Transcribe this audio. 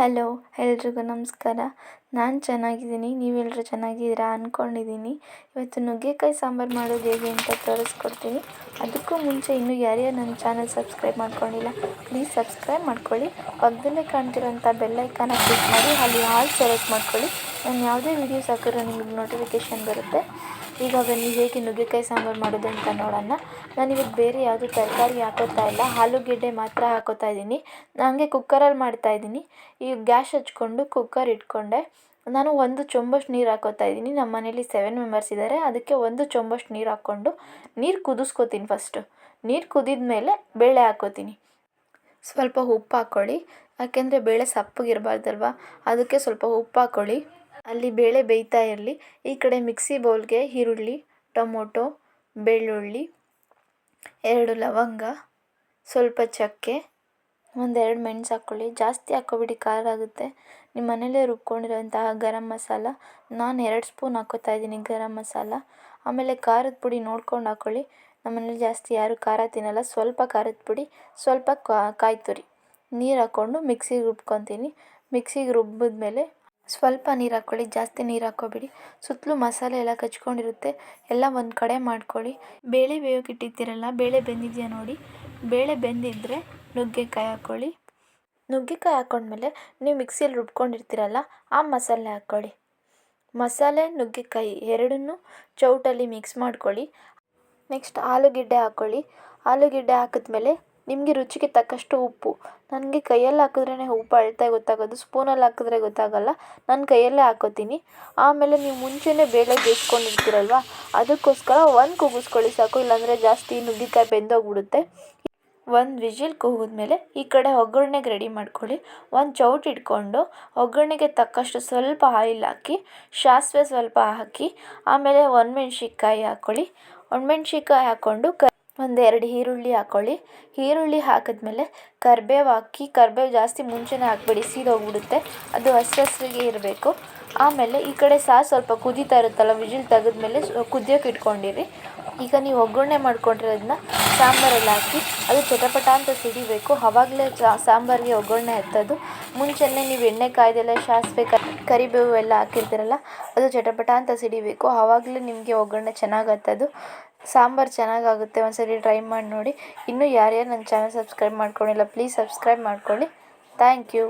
Hello, ಎಲ್ರಿಗೂ ನಮಸ್ಕಾರ. ನಾನು ಚೆನ್ನಾಗಿದ್ದೀನಿ, ನೀವೆಲ್ಲರೂ ಚೆನ್ನಾಗಿದ್ದೀರಾ ಅಂದ್ಕೊಂಡಿದ್ದೀನಿ. ಇವತ್ತು ನುಗ್ಗೆಕಾಯಿ ಸಾಂಬಾರು ಮಾಡೋದು ಹೇಗೆ ಅಂತ ತೋರಿಸ್ಕೊಡ್ತೀನಿ. ಅದಕ್ಕೂ ಮುಂಚೆ ಇನ್ನೂ ಯಾರ್ಯಾರು ನನ್ನ ಚಾನಲ್ ಸಬ್ಸ್ಕ್ರೈಬ್ ಮಾಡ್ಕೊಂಡಿಲ್ಲ, ಪ್ಲೀಸ್ ಸಬ್ಸ್ಕ್ರೈಬ್ ಮಾಡ್ಕೊಳ್ಳಿ. ಪಕ್ಕದಲ್ಲೇ ಕಾಣ್ತಿರೋಂಥ ಬೆಲ್ಲೈಕಾನ ಕ್ಲಿಕ್ ಮಾಡಿ ಅಲ್ಲಿ ಆಲ್ ಸೆಲೆಕ್ಟ್ ಮಾಡ್ಕೊಳ್ಳಿ. ನಾನು ಯಾವುದೇ ವೀಡಿಯೋಸ್ ಹಾಕಿದ್ರೆ ನಿಮಗೆ ನೋಟಿಫಿಕೇಷನ್ ಬರುತ್ತೆ. ಈಗ ಬನ್ನಿ ಹೇಗೆ ನುಗ್ಗೆಕಾಯಿ ಸಾಂಬಾರು ಮಾಡೋದು ಅಂತ ನೋಡೋಣ. ನಾನಿವತ್ತು ಬೇರೆ ಯಾವುದೂ ತರಕಾರಿ ಹಾಕೋತಾ ಇಲ್ಲ, ಆಲೂಗೆಡ್ಡೆ ಮಾತ್ರ ಹಾಕೋತಾ ಇದ್ದೀನಿ. ನನಗೆ ಕುಕ್ಕರಲ್ಲಿ ಮಾಡ್ತಾಯಿದ್ದೀನಿ. ಈಗ ಗ್ಯಾಸ್ ಹಚ್ಕೊಂಡು ಕುಕ್ಕರ್ ಇಟ್ಕೊಂಡೆ. ನಾನು 1 ಚೊಂಬಷ್ಟು ನೀರು ಹಾಕೋತಾ ಇದ್ದೀನಿ. ನಮ್ಮ ಮನೇಲಿ 7 ಮೆಂಬರ್ಸ್ ಇದ್ದಾರೆ, ಅದಕ್ಕೆ 1 ಚೊಂಬಷ್ಟು ನೀರು ಹಾಕ್ಕೊಂಡು ನೀರು ಕುದಿಸ್ಕೊತೀನಿ. ಫಸ್ಟು ನೀರು ಕುದಿದ ಮೇಲೆ ಬೇಳೆ ಹಾಕೋತೀನಿ. ಸ್ವಲ್ಪ ಉಪ್ಪು ಹಾಕ್ಕೊಳ್ಳಿ, ಯಾಕೆಂದರೆ ಬೇಳೆ ಸಪ್ಪಗಿರಬಾರ್ದಲ್ವ, ಅದಕ್ಕೆ ಸ್ವಲ್ಪ ಉಪ್ಪು ಹಾಕ್ಕೊಳ್ಳಿ. ಅಲ್ಲಿ ಬೇಳೆ ಬೇಯ್ತಾ ಇರಲಿ. ಈ ಕಡೆ ಮಿಕ್ಸಿ ಬೌಲ್ಗೆ ಈರುಳ್ಳಿ, ಟೊಮೊಟೊ, ಬೆಳ್ಳುಳ್ಳಿ, 2 ಲವಂಗ, ಸ್ವಲ್ಪ ಚಕ್ಕೆ, 1-2 ಮೆಣಸು ಹಾಕ್ಕೊಳ್ಳಿ. ಜಾಸ್ತಿ ಹಾಕ್ಕೊಬಿಡಿ, ಖಾರ ಆಗುತ್ತೆ. ನಿಮ್ಮ ಮನೇಲೇ ರುಬ್ಕೊಂಡಿರೋಂತಹ ಗರಂ ಮಸಾಲ, ನಾನು 2 ಸ್ಪೂನ್ ಹಾಕ್ಕೋತಾ ಇದ್ದೀನಿ ಗರಂ ಮಸಾಲ. ಆಮೇಲೆ ಖಾರದ ಪುಡಿ ನೋಡ್ಕೊಂಡು ಹಾಕ್ಕೊಳ್ಳಿ. ನಮ್ಮ ಮನೇಲಿ ಜಾಸ್ತಿ ಯಾರೂ ಖಾರ ತಿನ್ನಲ್ಲ. ಸ್ವಲ್ಪ ಖಾರದ ಪುಡಿ, ಸ್ವಲ್ಪ ಕಾಯಿ ತುರಿ, ನೀರು ಹಾಕ್ಕೊಂಡು ಮಿಕ್ಸಿಗೆ ರುಬ್ಕೊತೀನಿ. ಮಿಕ್ಸಿಗೆ ರುಬ್ಬಿದ್ಮೇಲೆ ಸ್ವಲ್ಪ ನೀರು ಹಾಕ್ಕೊಳ್ಳಿ, ಜಾಸ್ತಿ ನೀರು ಹಾಕ್ಕೋಬೇಡಿ. ಸುತ್ತಲೂ ಮಸಾಲೆ ಎಲ್ಲ ಕಚ್ಕೊಂಡಿರುತ್ತೆ, ಎಲ್ಲ ಒಂದು ಕಡೆ ಮಾಡ್ಕೊಳ್ಳಿ. ಬೇಳೆ ಬೇಯೋಕೆ ಇಟ್ಟಿರ್ತೀರಲ್ಲ, ಬೇಳೆ ಬೆಂದಿದೆಯಾ ನೋಡಿ. ಬೇಳೆ ಬೆಂದಿದ್ದರೆ ನುಗ್ಗೆಕಾಯಿ ಹಾಕ್ಕೊಳ್ಳಿ. ನುಗ್ಗೆಕಾಯಿ ಹಾಕ್ಕೊಂಡ್ಮೇಲೆ ನೀವು ಮಿಕ್ಸಿಯಲ್ಲಿ ರುಬ್ಕೊಂಡಿರ್ತೀರಲ್ಲ, ಆ ಮಸಾಲೆ ಹಾಕ್ಕೊಳ್ಳಿ. ಮಸಾಲೆ, ನುಗ್ಗೆಕಾಯಿ ಎರಡನ್ನೂ ಚೌಟಲ್ಲಿ ಮಿಕ್ಸ್ ಮಾಡ್ಕೊಳ್ಳಿ. ನೆಕ್ಸ್ಟ್ ಆಲೂಗೆಡ್ಡೆ ಹಾಕ್ಕೊಳ್ಳಿ. ಆಲೂಗೆಡ್ಡೆ ಹಾಕಿದ್ಮೇಲೆ ನಿಮಗೆ ರುಚಿಗೆ ತಕ್ಕಷ್ಟು ಉಪ್ಪು. ನನಗೆ ಕೈಯಲ್ಲಿ ಹಾಕಿದ್ರೇ ಉಪ್ಪು ಅಳತೆ ಗೊತ್ತಾಗೋದು, ಸ್ಪೂನಲ್ಲಿ ಹಾಕಿದ್ರೆ ಗೊತ್ತಾಗಲ್ಲ. ನಾನು ಕೈಯಲ್ಲೇ ಹಾಕ್ಕೋತೀನಿ. ಆಮೇಲೆ ನೀವು ಮುಂಚೆನೇ ಬೇಳೆ ಬೇಯಿಸ್ಕೊಂಡಿರ್ತೀರಲ್ವ, ಅದಕ್ಕೋಸ್ಕರ 1 ಕೂಗಿಸ್ಕೊಳ್ಳಿ ಸಾಕು, ಇಲ್ಲಾಂದರೆ ಜಾಸ್ತಿ ನುಗ್ಗೆಕಾಯಿ ಬೆಂದೋಗ್ಬಿಡುತ್ತೆ. 1 ವಿಜಿಲ್ ಕೂಗಿದ್ಮೇಲೆ ಈ ಕಡೆ ಒಗ್ಗರಣೆಗೆ ರೆಡಿ ಮಾಡ್ಕೊಳ್ಳಿ. 1 ಚೌಟ ಇಟ್ಕೊಂಡು ಒಗ್ಗರಣೆಗೆ ತಕ್ಕಷ್ಟು ಸ್ವಲ್ಪ ಆಯಿಲ್ ಹಾಕಿ, ಸಾಸಿವೆ ಸ್ವಲ್ಪ ಹಾಕಿ, ಆಮೇಲೆ ಒಣಮೆಣ್ಸಿನ್ಕಾಯಿ ಹಾಕ್ಕೊಳ್ಳಿ. ಒಣಮೆಣ್ಸಿನ್ಕಾಯಿ ಹಾಕ್ಕೊಂಡು 1-2 ಈರುಳ್ಳಿ ಹಾಕ್ಕೊಳ್ಳಿ. ಈರುಳ್ಳಿ ಹಾಕಿದ್ಮೇಲೆ ಕರಿಬೇವು ಹಾಕಿ. ಕರಿಬೇವು ಜಾಸ್ತಿ ಮುಂಚೆನೇ ಹಾಕ್ಬೇಡಿ, ಸೀದೋಗ್ಬಿಡುತ್ತೆ. ಅದು ಹಸಿರಿಗೆ ಇರಬೇಕು. ಆಮೇಲೆ ಈ ಕಡೆ ಸ್ವಲ್ಪ ಕುದೀತಾ ಇರುತ್ತಲ್ಲ, ವಿಜಿಲ್ ತೆಗೆದ್ಮೇಲೆ ಕುದಿಯೋಕೆ ಇಟ್ಕೊಂಡಿರಿ. ಈಗ ನೀವು ಒಗ್ಗರಣೆ ಮಾಡ್ಕೊಂಡಿರೋದನ್ನ ಸಾಂಬಾರಲ್ಲಿ ಹಾಕಿ ಅದು ಚಟಪಟ ಅಂತ ಸಿಡಿಬೇಕು. ಆವಾಗಲೇ ಸಾಂಬಾರಿಗೆ ಒಗ್ಗರಣೆ ಹತ್ತೋದು. ಮುಂಚೆನೇ ನೀವು ಎಣ್ಣೆ ಕಾಯ್ದೆಲ್ಲ ಸಾಸಿವೆ ಕರಿಬೇವು ಎಲ್ಲ ಹಾಕಿರ್ತೀರಲ್ಲ, ಅದು ಚಟಪಟ ಅಂತ ಸಿಡಿಬೇಕು. ಆವಾಗಲೇ ನಿಮಗೆ ಒಗ್ಗರಣೆ ಚೆನ್ನಾಗಿ ಹತ್ತೋದು, ಸಾಂಬಾರು ಚೆನ್ನಾಗಾಗುತ್ತೆ. ಒಂದ್ಸರಿ ಟ್ರೈ ಮಾಡಿ ನೋಡಿ. ಇನ್ನೂ ಯಾರ್ಯಾರು ನನ್ನ ಚಾನಲ್ ಸಬ್ಸ್ಕ್ರೈಬ್ ಮಾಡ್ಕೊಂಡಿಲ್ಲ, ಪ್ಲೀಸ್ ಸಬ್ಸ್ಕ್ರೈಬ್ ಮಾಡ್ಕೊಳ್ಳಿ. Thank you.